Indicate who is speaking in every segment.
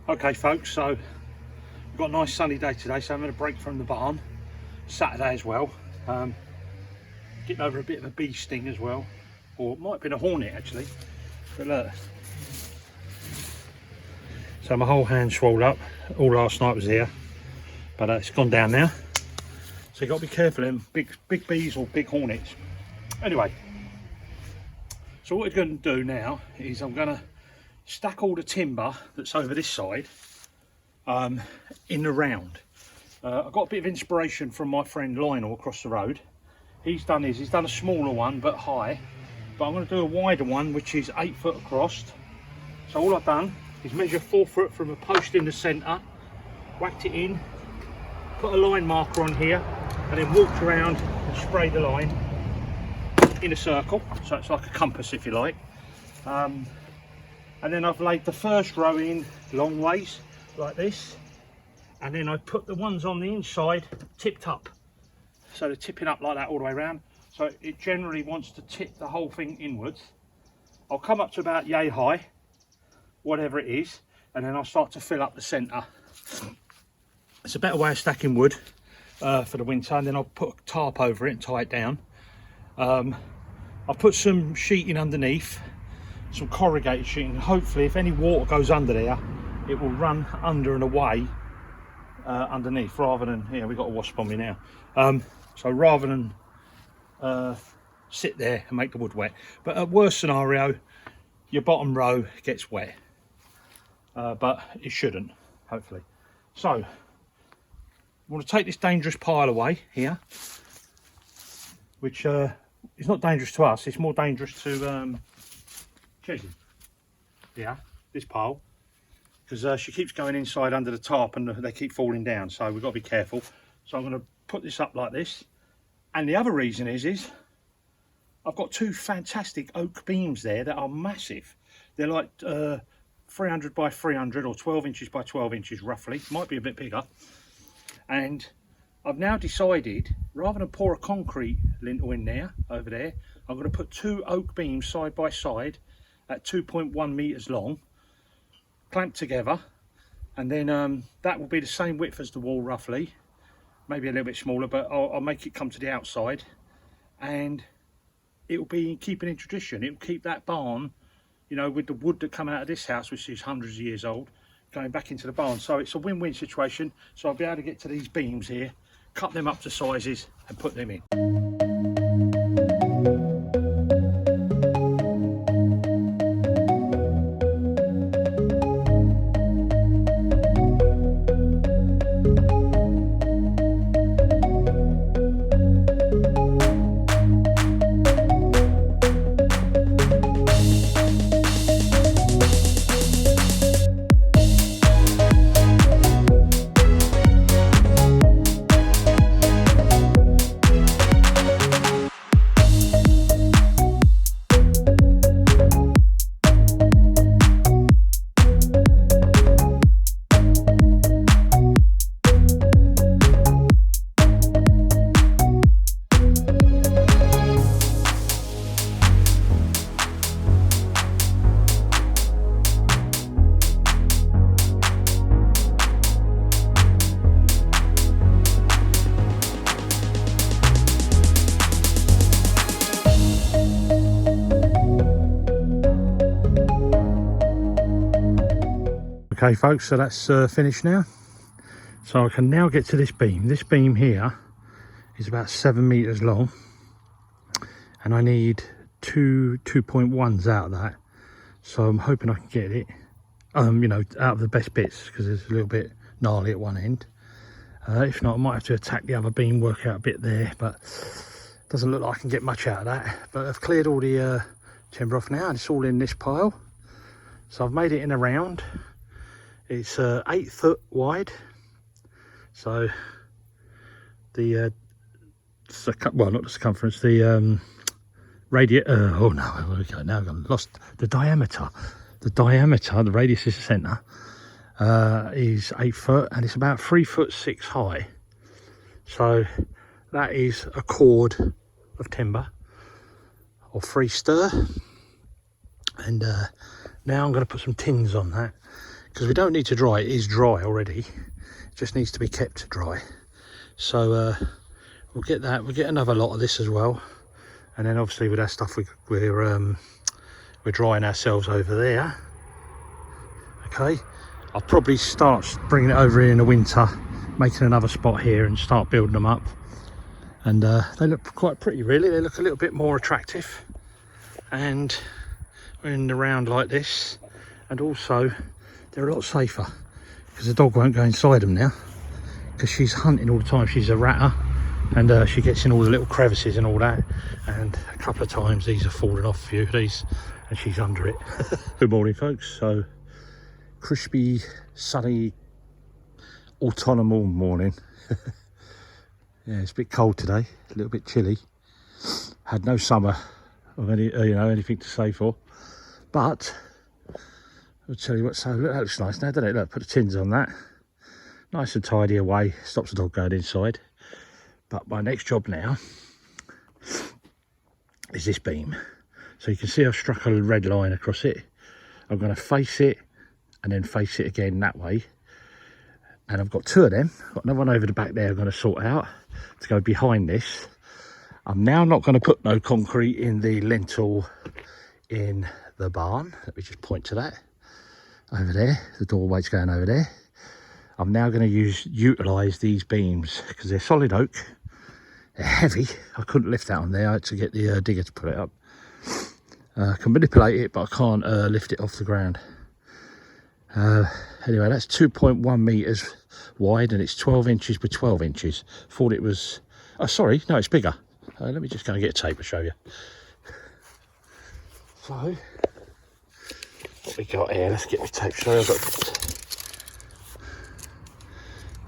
Speaker 1: Okay folks, so we've got a nice sunny day today, so I'm going to break from the barn. Saturday as well. Getting over a bit of a bee sting as well, or it might have been a hornet actually, but look. So my whole hand swelled up, all last night was here, but it's gone down now. So you've got to be careful in big bees or big hornets. Anyway, so what we're going to do now is I'm going to stack all the timber that's over this side in the round. I got a bit of inspiration from my friend Lionel across the road. He's done a smaller one but high, but I'm going to do a wider one which is 8 foot across. So all I've done is measure 4 foot from a post in the centre, whacked it in, put a line marker on here, and then walked around and sprayed the line in a circle, so it's like a compass if you like. And then I've laid the first row in long ways like this, and then I put the ones on the inside tipped up, so they're tipping up like that all the way around. So it generally wants to tip the whole thing inwards. I'll come up to about yay high, whatever it is, and then I'll start to fill up the centre. It's a better way of stacking wood for the winter, and then I'll put a tarp over it and tie it down. I'll put some sheeting underneath, some corrugated sheeting, and hopefully if any water goes under there, it will run under and away underneath, rather than, here we've got a wasp on me now, so rather than sit there and make the wood wet. But at worst scenario, your bottom row gets wet, but it shouldn't, hopefully. So I want to take this dangerous pile away here, which is not dangerous to us, it's more dangerous to Chesney. Yeah, this pile, because she keeps going inside under the tarp and they keep falling down, so we've got to be careful. So I'm going to put this up like this. And the other reason is I've got 2 fantastic oak beams there that are massive. They're like 300 by 300 or 12 inches by 12 inches roughly, might be a bit bigger. And I've now decided, rather than pour a concrete lintel in there, over there, I'm going to put 2 oak beams side by side at 2.1 meters long, clamped together, and then that will be the same width as the wall roughly, maybe a little bit smaller, but I'll make it come to the outside, and it will be keeping in tradition. It will keep that barn, you know, with the wood that come out of this house, which is hundreds of years old, going back into the barn. So it's a win-win situation. So I'll be able to get to these beams here, cut them up to sizes and put them in. Okay folks, so that's finished now. So I can now get to this beam. This beam here is about 7 meters long, and I need 2.1s out of that. So I'm hoping I can get it, you know, out of the best bits, because it's a little bit gnarly at one end. If not, I might have to attack the other beam, work out a bit there, but it doesn't look like I can get much out of that. But I've cleared all the timber off now, and it's all in this pile. So I've made it in a round. It's 8 foot wide, so the well, not the circumference, the radius, oh no, there we go, now I've lost the diameter. The radius is the centre, is 8 foot, and it's about 3'6" high. So that is a cord of timber, or 3 stir. And now I'm going to put some tins on that, because we don't need to dry. It is dry already. It just needs to be kept dry. So we'll get that. We'll get another lot of this as well, and then obviously with that stuff we're drying ourselves over there. Okay, I'll probably start bringing it over here in the winter, making another spot here and start building them up. And they look quite pretty, really. They look a little bit more attractive, and we're in the round like this, and also they're a lot safer because the dog won't go inside them now, because she's hunting all the time. She's a ratter, and she gets in all the little crevices and all that, and a couple of times these have fallen off, a few of these, and she's under it. Good morning, folks. So crispy, sunny, autumnal morning. Yeah, it's a bit cold today, a little bit chilly. Had no summer of any, anything to say for. But I'll tell you what. So look, that looks nice now, doesn't it? Look, put the tins on that, nice and tidy away. Stops the dog going inside. But my next job now is this beam. So you can see I've struck a red line across it. I'm going to face it and then face it again that way. And I've got two of them. I've got another one over the back there I'm going to sort out to go behind this. I'm now not going to put no concrete in the lintel in the barn. Let me just point to that. Over there, the doorway's going over there. I'm now going to utilise these beams because they're solid oak. They're heavy. I couldn't lift that on there. I had to get the digger to put it up. I can manipulate it, but I can't lift it off the ground. Anyway, that's 2.1 metres wide, and it's 12 inches by 12 inches. Thought it was... Oh, sorry. No, it's bigger. Let me just go and get a tape to show you. So, what we got here? Let's get the tape. Sorry, I've got...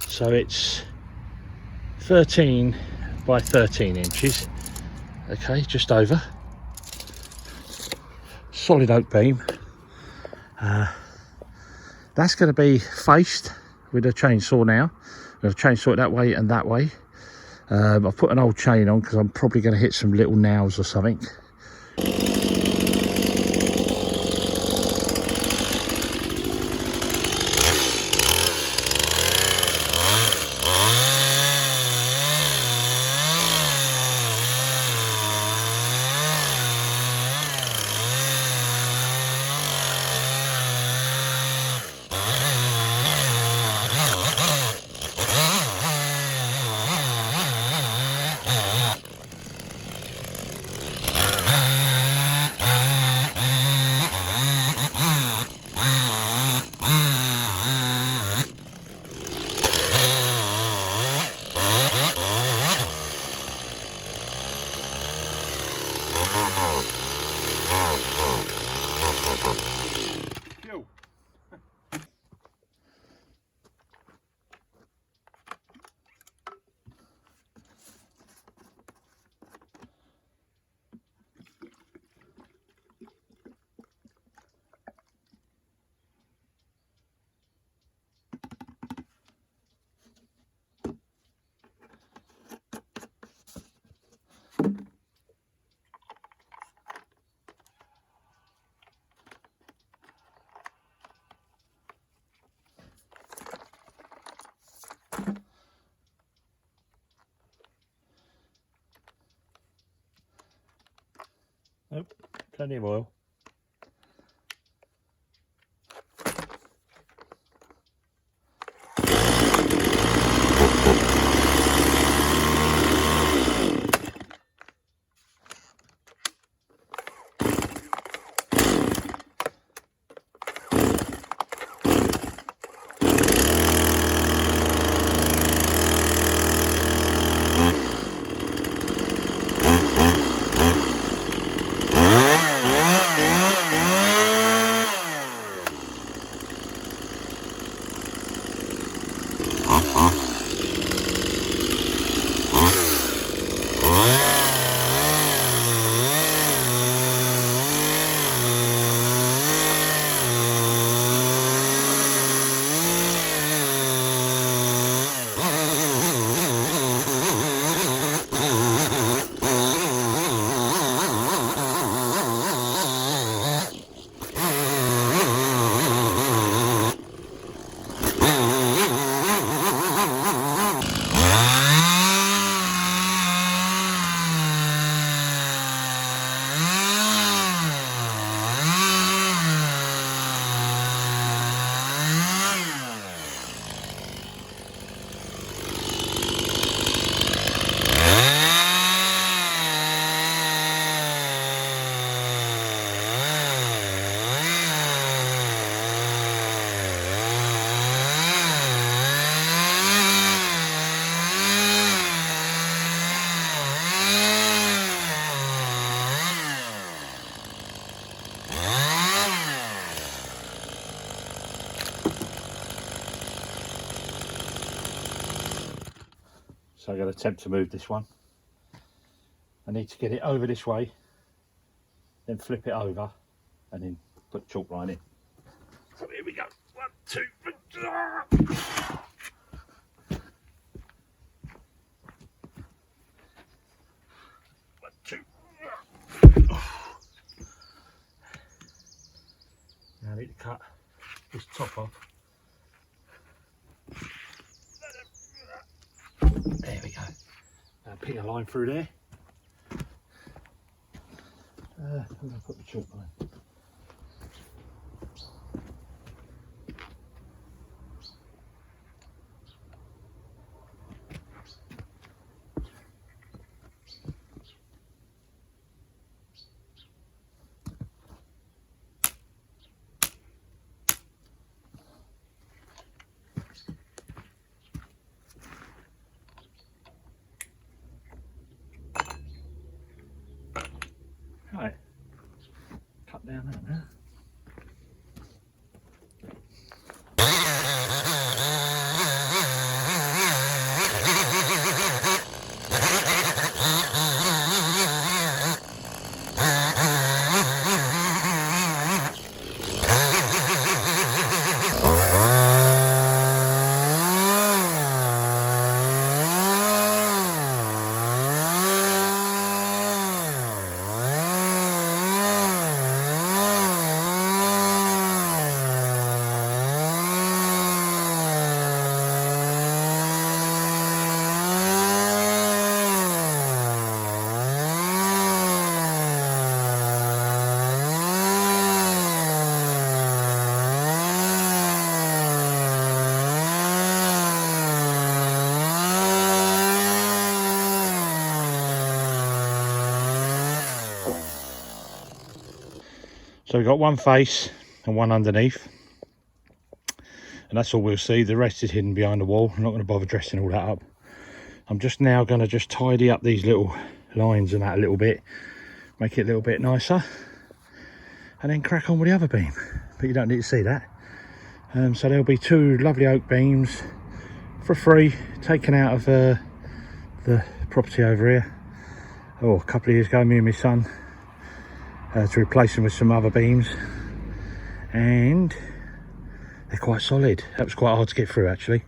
Speaker 1: So it's 13 by 13 inches. Okay, just over. Solid oak beam. That's going to be faced with a chainsaw now. I've chainsaw it that way and that way. I've put an old chain on because I'm probably going to hit some little nails or something. Nope, plenty of oil. So I'm going to attempt to move this one. I need to get it over this way, then flip it over, and then put the chalk line in. So here we go. 1, 2, 3. 1, 2. Now I need to cut this top off. There we go. Now pin a line through there. I'm going to put the chalk line. Right, cut down that now. So we've got one face and one underneath, and that's all we'll see. The rest is hidden behind the wall. I'm not going to bother dressing all that up. I'm just now going to just tidy up these little lines and that a little bit, make it a little bit nicer, and then crack on with the other beam. But you don't need to see that. So there'll be 2 lovely oak beams for free, taken out of the property over here. Oh, a couple of years ago, me and my son, to replace them with some other beams, and they're quite solid. That was quite hard to get through, actually.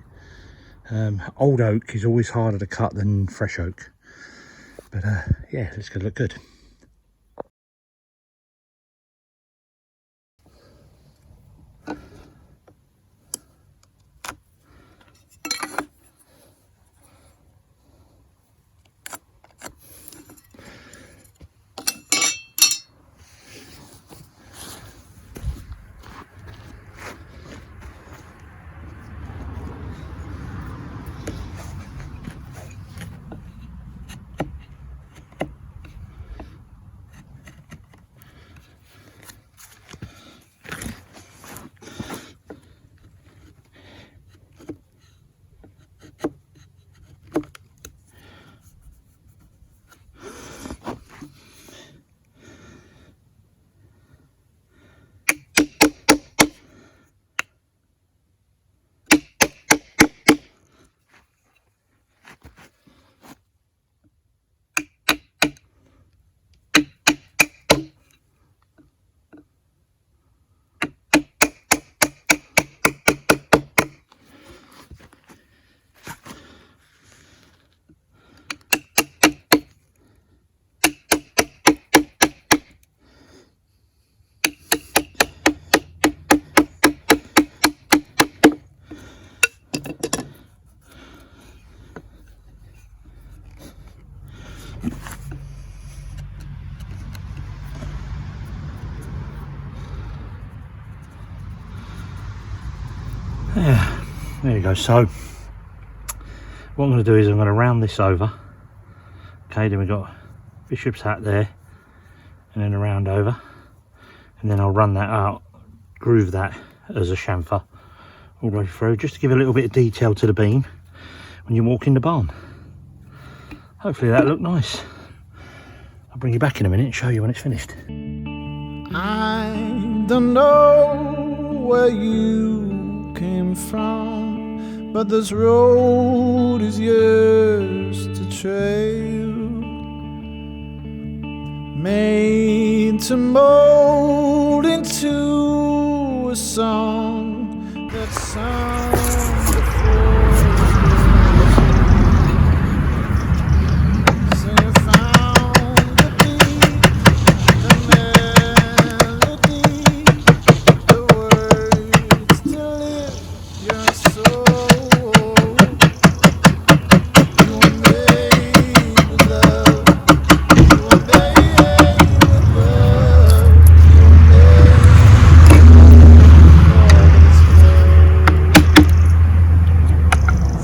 Speaker 1: Old oak is always harder to cut than fresh oak, but yeah, it's going to look good. Yeah, there you go. So what I'm going to do is I'm going to round this over. Okay, then we've got bishop's hat there, and then a round over, and then I'll run that out, groove that as a chamfer all the way through, just to give a little bit of detail to the beam when you walk in the barn. Hopefully that'll look nice. I'll bring you back in a minute and show you when it's finished.
Speaker 2: I don't know where you came from, but this road is yours to trail, made to mold into a song that sung before. So you found the beat, the melody, the words to lift your soul. You were made with love. You were made with love. You were made for this world.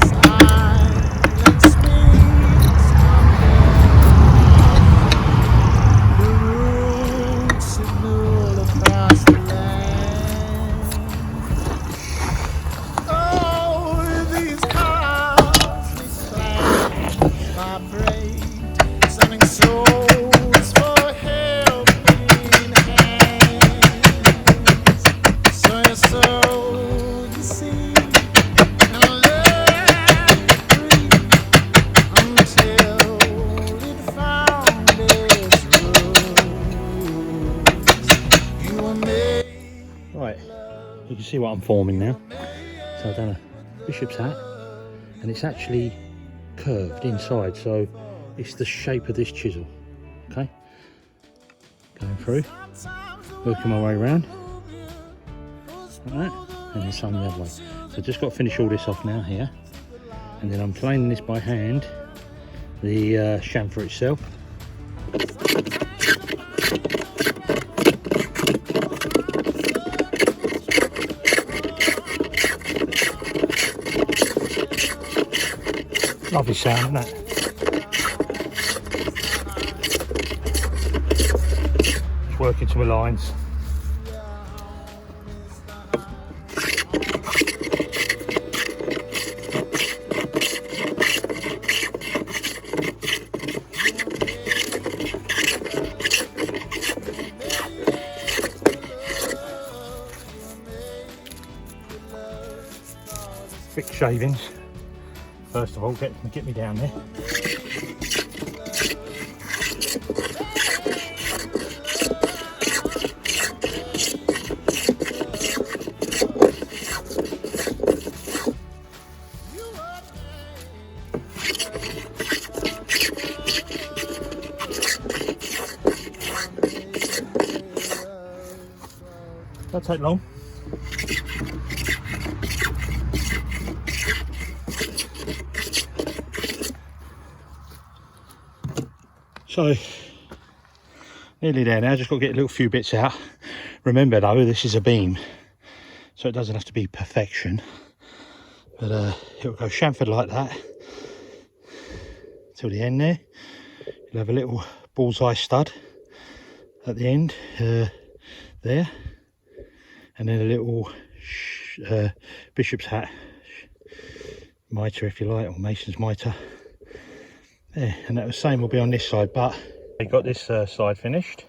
Speaker 2: Silent speaks come down. The roots signal across the land. Oh, these cosmic clash vibrate, sending souls for helping hands. So your soul you see, and let it breathe until it found its roots. You were made.
Speaker 1: Right, you can see what I'm forming now. So I've done a bishop's hat, and it's actually curved inside, so it's the shape of this chisel. Okay, going through, working my way around like that, and then some the other way. So just got to finish all this off now here, and then I'm planing this by hand, the chamfer itself. Lovely sound, isn't it? Just working to my lines. Thick shavings. First of all, get me down there. That'll take long. So, nearly there now, just got to get a little few bits out. Remember though, this is a beam, so it doesn't have to be perfection. But it'll go chamfered like that till the end there. You'll have a little bullseye stud at the end there. And then a little bishop's hat mitre, if you like, or mason's mitre. Yeah, and that the same will be on this side, but I got this side finished.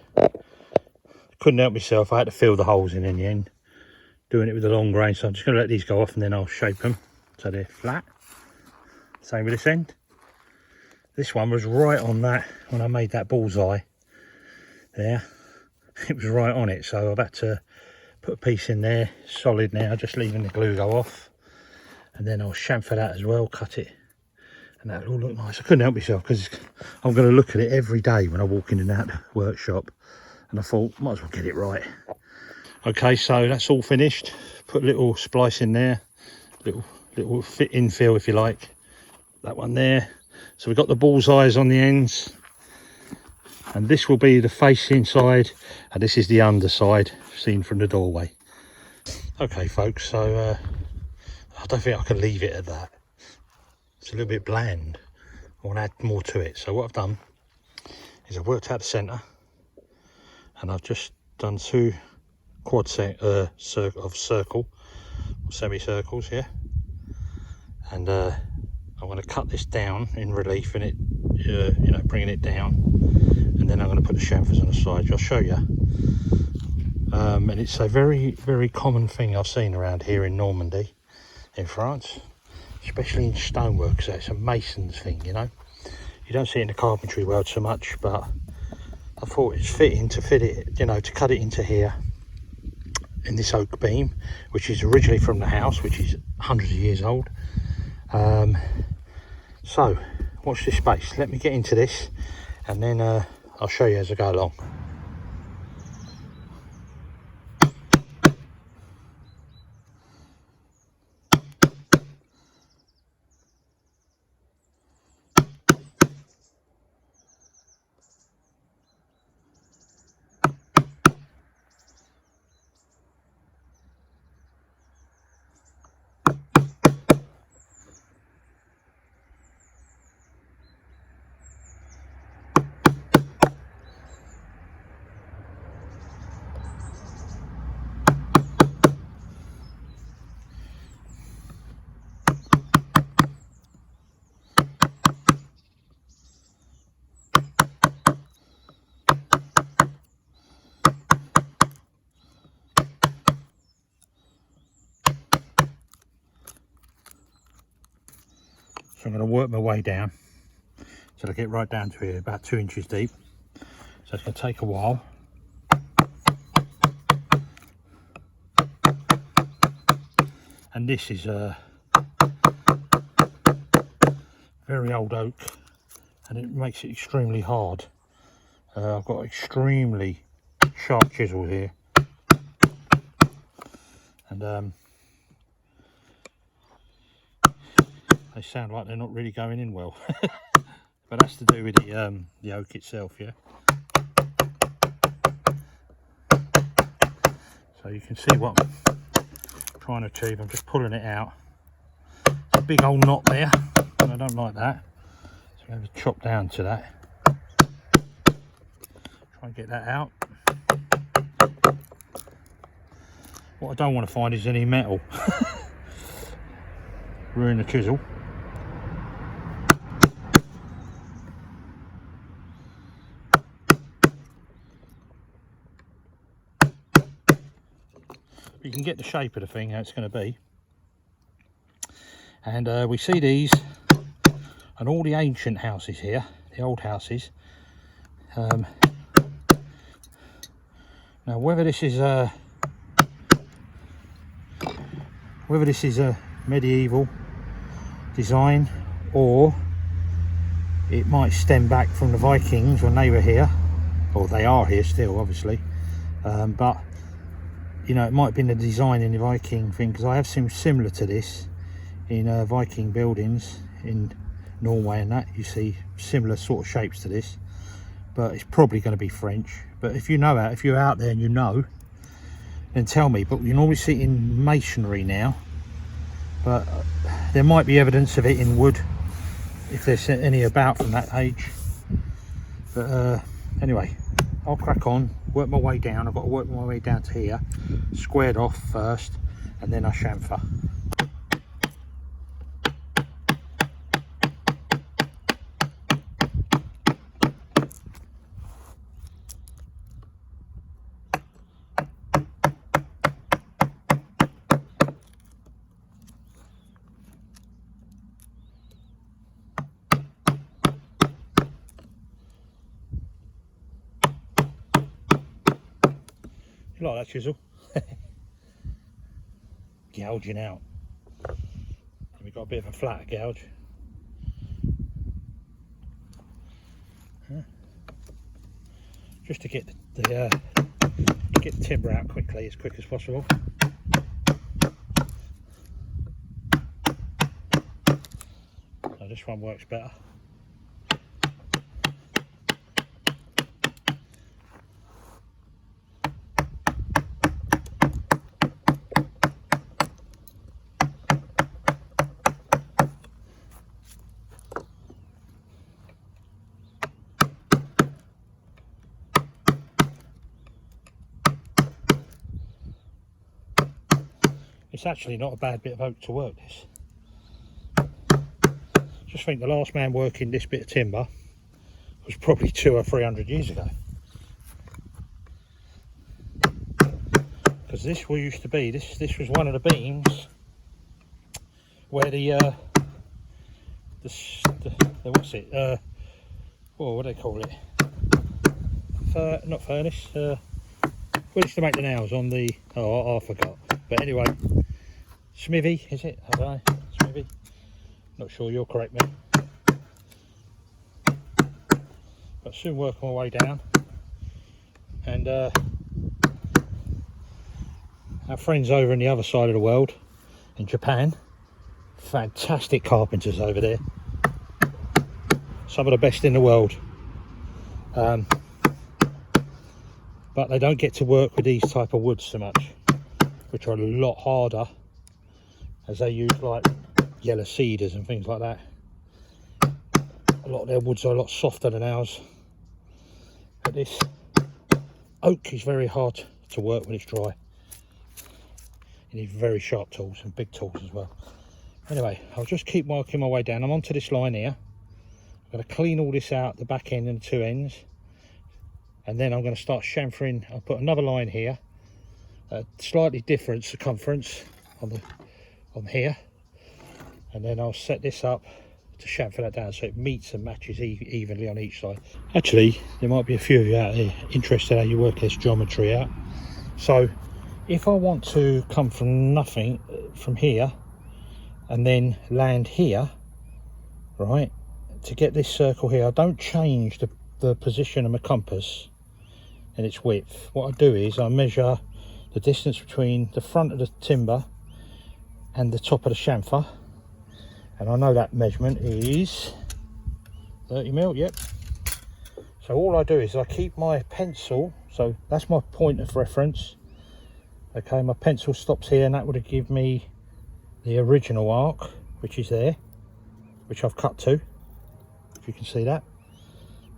Speaker 1: Couldn't help myself, I had to fill the holes in the end, doing it with a long grain, so I'm just going to let these go off and then I'll shape them so they're flat. Same with this end. This one was right on that when I made that bullseye there. It was right on it, so I've had to put a piece in there, solid now, just leaving the glue go off. And then I'll chamfer that as well, cut it. And that'll all look nice. I couldn't help myself because I'm going to look at it every day when I walk in and out the workshop, and I thought might as well get it right. Okay, so that's all finished. Put a little splice in there, little fit infill if you like. That one there. So we've got the bullseyes on the ends, and this will be the face inside, and this is the underside seen from the doorway. Okay folks, so I don't think I can leave it at that. It's a little bit bland. I want to add more to it. So what I've done is I've worked out the centre, and I've just done 2 quad of circle, or semicircles here. And I'm going to cut this down in relief, and it, you know, bringing it down. And then I'm going to put the chamfers on the side. I'll show you. And it's a very, very common thing I've seen around here in Normandy. in France, especially in stonework, so it's a mason's thing, you know. You don't see it in the carpentry world so much, but I thought it's fitting to fit it, you know, to cut it into here in this oak beam, which is originally from the house, which is hundreds of years old. So watch this space. Let me get into this, and then I'll show you as I go along. So I'm going to work my way down till I get right down to here, about 2 inches deep. So it's going to take a while. And this is a very old oak, and it makes it extremely hard. I've got extremely sharp chisel here, and they sound like they're not really going in well. But that's to do with the oak itself, yeah. So you can see what I'm trying to achieve. I'm just pulling it out. It's a big old knot there, and I don't like that. So I'm going to chop down to that. Try and get that out. What I don't want to find is any metal. Ruin the chisel. You can get the shape of the thing, how it's going to be. And we see these and all the ancient houses here, the old houses. Now whether this is a medieval design, or it might stem back from the Vikings when they were here, or they are here still obviously, but you know, it might have been the design in the Viking thing, because I have seen similar to this in Viking buildings in Norway and that. You see similar sort of shapes to this, but it's probably going to be French. But if you know, if you're out there and you know, then tell me. But you normally see it in masonry now, but there might be evidence of it in wood if there's any about from that age. But anyway, I'll crack on, work my way down. I've got to work my way down to here, squared off first, and then I chamfer. You like that chisel? Gouging out. We've got a bit of a flat gouge. Just to get the timber out quickly, as quick as possible. So this one works better. It's actually not a bad bit of oak to work this. Just think the last man working this bit of timber was probably 200 or 300 years ago. Because this used to be, this was one of the beams where the what's it? What do they call it? Not furnace. We used to make the nails on the. Oh, I forgot. But anyway, smithy is it? I don't know. Smithy. Not sure. You'll correct me. But soon work my way down, and our friends over on the other side of the world, in Japan, fantastic carpenters over there. Some of the best in the world. But they don't get to work with these type of woods so much, which are a lot harder, as they use like yellow cedars and things like that. A lot of their woods are a lot softer than ours. But this oak is very hard to work when it's dry. You need very sharp tools and big tools as well. Anyway, I'll just keep working my way down. I'm onto this line here. I'm going to clean all this out, the back end and the two ends. And then I'm going to start chamfering. I'll put another line here, a slightly different circumference on here. And then I'll set this up to chamfer that down so it meets and matches evenly on each side. Actually, there might be a few of you out there interested how you work this geometry out. So if I want to come from nothing, from here, and then land here, right, to get this circle here, I don't change the position of my compass and its width. What I do is I measure the distance between the front of the timber and the top of the chamfer, and I know that measurement is 30mm. Yep. So all I do is I keep my pencil, so that's my point of reference. Okay, my pencil stops here, and that would give me the original arc, which is there, which I've cut to, if you can see that.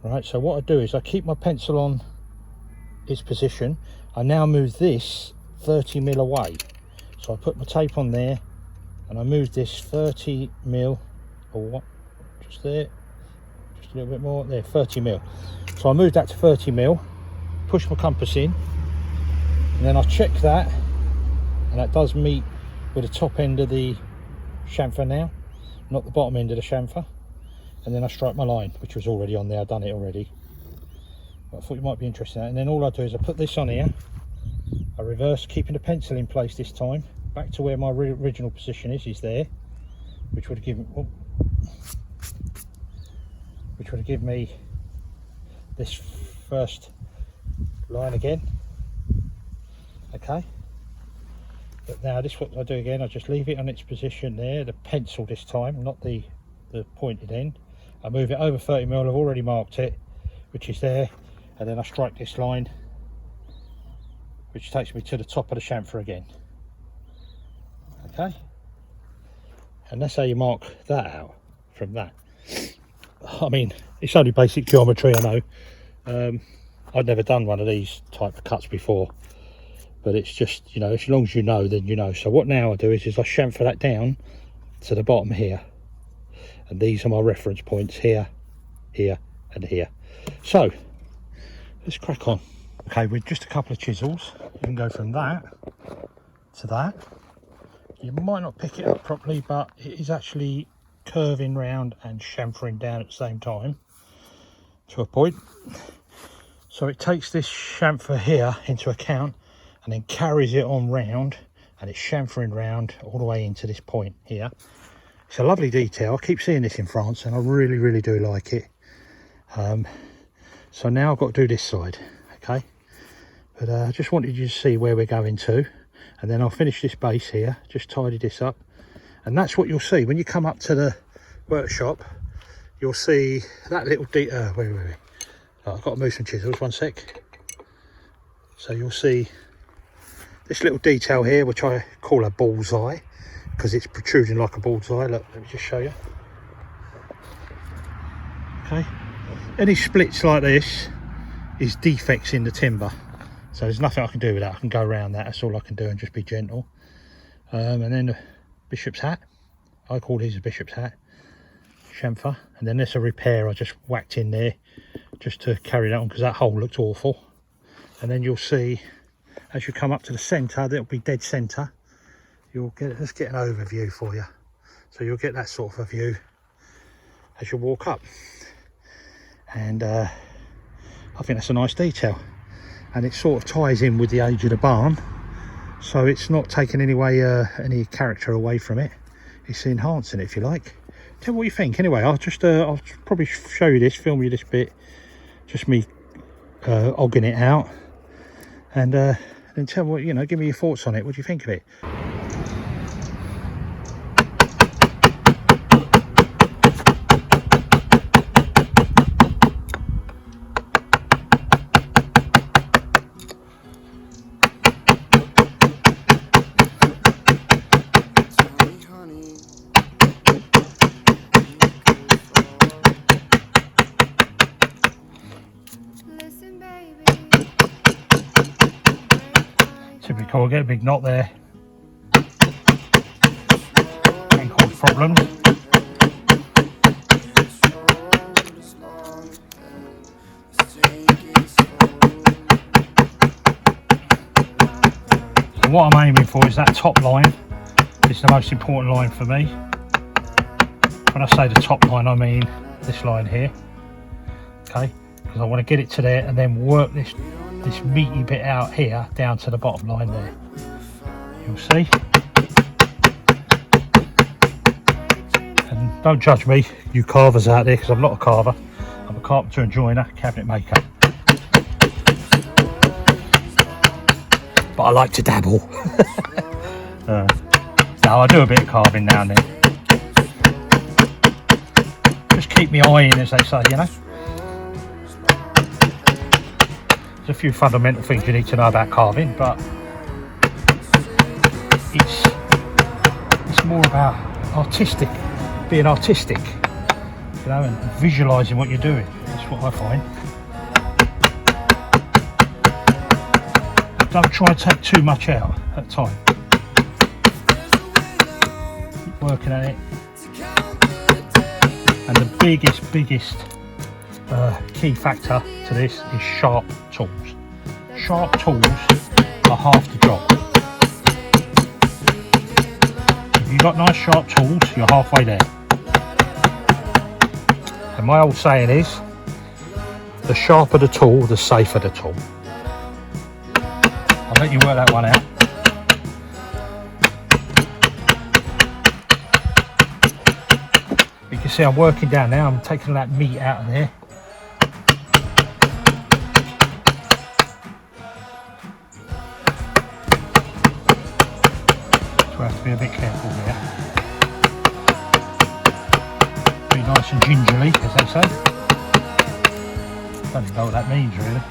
Speaker 1: Right, so what I do is I keep my pencil on its position. I now move this 30mm away. So I put my tape on there, and I move this 30mm, or what, just there, just a little bit more, there, 30mm. So I move that to 30mm, push my compass in, and then I check that, and that does meet with the top end of the chamfer now, not the bottom end of the chamfer. And then I strike my line, which was already on there. I've done it already, but I thought you might be interested in that. And then all I do is I put this on here, I reverse, keeping the pencil in place this time, back to where my original position is there, which would have given me this first line again. Okay, but now this, what I do again, I just leave it on its position there, the pencil this time, not the pointed end. I move it over 30mm, I've already marked it, which is there, and then I strike this line, which takes me to the top of the chamfer again. Okay, and that's how you mark that out from that. I mean, it's only basic geometry, I know. I'd never done one of these type of cuts before, but it's just, you know, as long as you know, then you know. So what now I do is I chamfer that down to the bottom here, and these are my reference points here, here and here. So let's crack on. Okay, with just a couple of chisels you can go from that to that. You might not pick it up properly, but it is actually curving round and chamfering down at the same time to a point. So it takes this chamfer here into account and then carries it on round, and it's chamfering round all the way into this point here. It's a lovely detail. I keep seeing this in France and I really do like it. So now I've got to do this side, okay, but I just wanted you to see where we're going to, and then I'll finish this base here, just tidy this up. And that's what you'll see when you come up to the workshop. You'll see that little detail. Wait. Oh, I've got to move some chisels, one sec. So you'll see this little detail here, which I call a bullseye, because it's protruding like a bullseye. Look, let me just show you. Okay, any splits like this is defects in the timber, so there's nothing I can do with that. I can go around that, that's all I can do, and just be gentle. And then the bishop's hat, I call his a bishop's hat, chamfer. And then there's a repair I just whacked in there just to carry that on, because that hole looked awful. And then you'll see as you come up to the centre, that'll be dead centre. You'll get, let's get an overview for you. so you'll get that sort of a view as you walk up. And I think that's a nice detail, and it sort of ties in with the age of the barn, so it's not taking any character away from it. It's enhancing it, if you like. Tell me what you think. Anyway, I'll probably show you this, film you this bit, just me ogging it out, and then tell me what, you know, give me your thoughts on it. What do you think of it? Typical, get a big knot there. Can cause problems. So what I'm aiming for is that top line. It's the most important line for me. When I say the top line, I mean this line here. Okay, because I want to get it to there and then work this meaty bit out here down to the bottom line there. You'll see. And don't judge me, you carvers out there, because I'm not a carver. I'm a carpenter and joiner, cabinet maker. But I like to dabble. No, I do a bit of carving now and then. Just keep me eye in, as they say, you know. There's a few fundamental things you need to know about carving, but it's more about being artistic, you know, and visualising what you're doing. That's what I find. Don't try and take too much out at a time. Keep working at it. And the biggest key factor to this is sharp tools. Sharp tools are half the job. If you've got nice sharp tools, you're halfway there. And my old saying is, the sharper the tool, the safer the tool. I'll let you work that one out. You can see I'm working down now, I'm taking that meat out of there. So I have to be a bit careful here. Be nice and gingerly, as they say. Don't even know what that means, really.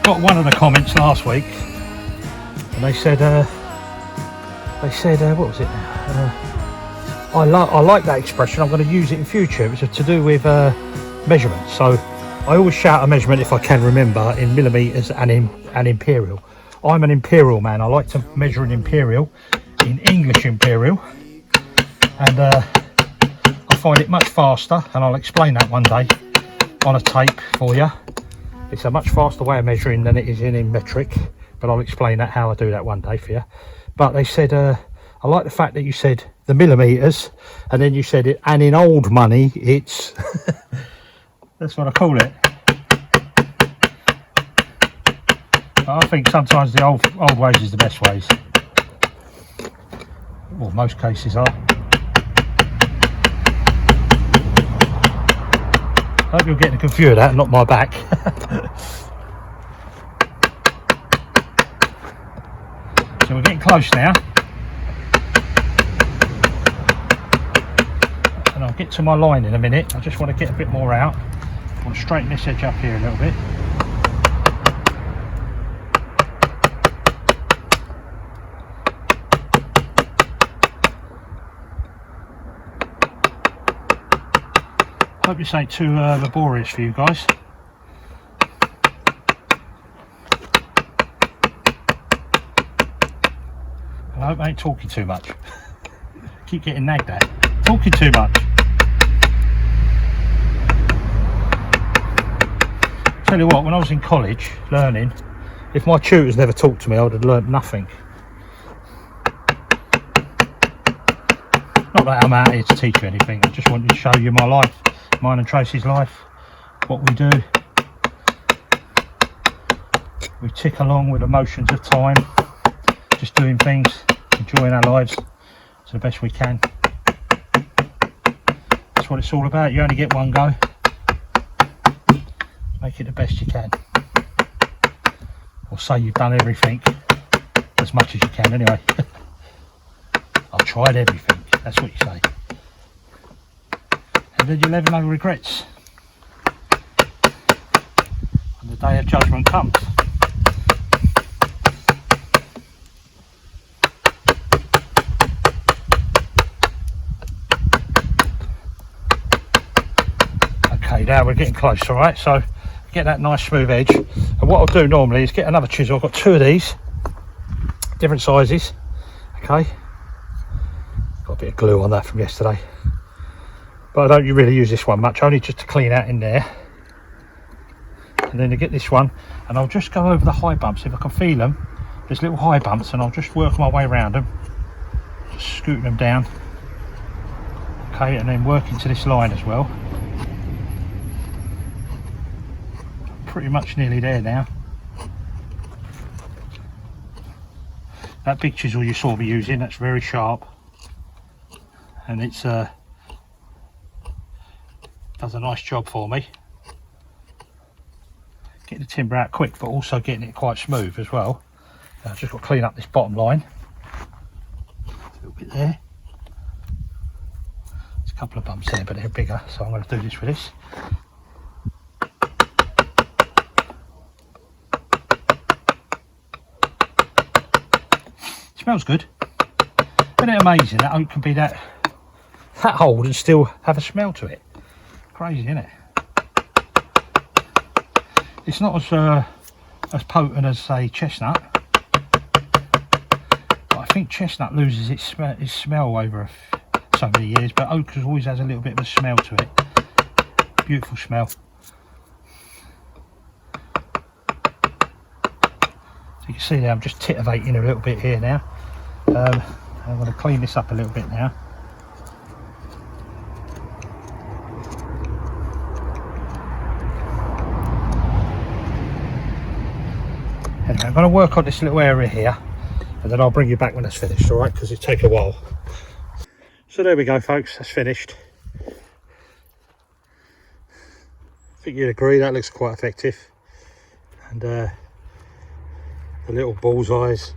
Speaker 1: Got one of the comments last week, and they said, what was it? I like that expression. I'm going to use it in future. It was to do with measurements. So I always shout a measurement if I can remember in millimeters and in imperial. I'm an imperial man. I like to measure in imperial, in English imperial, and I find it much faster. And I'll explain that one day on a tape for you. It's a much faster way of measuring than it is in metric, but I'll explain that how I do that one day for you. But they said, I like the fact that you said the millimeters, and then you said it, and in old money, it's, that's what I call it. But I think sometimes the old ways is the best ways. Well, most cases are. I hope you're getting a good view of that, not my back. So we're getting close now. And I'll get to my line in a minute. I just want to get a bit more out. I want to straighten this edge up here a little bit. Hope this ain't too laborious for you guys. I hope I ain't talking too much. Keep getting nagged at. Talking too much. Tell you what, when I was in college learning, if my tutors never talked to me, I would have learnt nothing. Not that I'm out here to teach you anything, I just wanted to show you my life, mine and Tracy's life, what we do. We tick along with the motions of time, just doing things, enjoying our lives to the best we can. That's what it's all about. You only get one go. Make it the best you can. Or say you've done everything as much as you can anyway. I've tried everything, that's what you say. And then you'll have no regrets when the day of judgment comes. Okay, now we're getting close, alright? So get that nice smooth edge. And what I'll do normally is get another chisel. I've got two of these, different sizes. Okay. Got a bit of glue on that from yesterday. But I don't really use this one much, only just to clean out in there. And then to get this one, and I'll just go over the high bumps. If I can feel them, there's little high bumps, and I'll just work my way around them. Just scooting them down. Okay, and then work into this line as well. Pretty much nearly there now. That big chisel you saw me using, that's very sharp, and it's does a nice job for me. Getting the timber out quick, but also getting it quite smooth as well. Now I've just got to clean up this bottom line. A little bit there. There's a couple of bumps there, but they're bigger, so I'm going to do this with this. Smells good. Isn't it amazing that oak can be that old and still have a smell to it? Crazy, isn't it? It's not as potent as, say, chestnut, but I think chestnut loses its smell over so many years, but oak always has a little bit of a smell to it. Beautiful smell. You can see there I'm just titivating a little bit here now. I'm going to clean this up a little bit now. Anyway, I'm going to work on this little area here, and then I'll bring you back when that's finished, alright, because it takes a while. So there we go, folks, that's finished. I think you'd agree that looks quite effective. And the little bullseyes,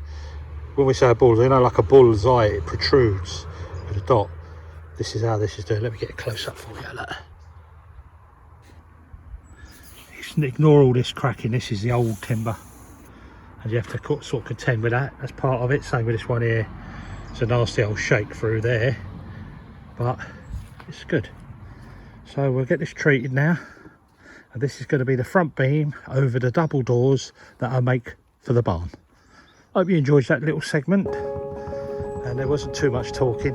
Speaker 1: when we say a bullseye, you know, like a bullseye, it protrudes with a dot. This is how this is doing. Let me get a close up for you. Look. Ignore all this cracking, this is the old timber, and you have to sort of contend with that. That's part of it. Same with this one here. It's a nasty old shake through there, but it's good. So we'll get this treated now, and this is going to be the front beam over the double doors that I make for the barn. Hope you enjoyed that little segment, and there wasn't too much talking.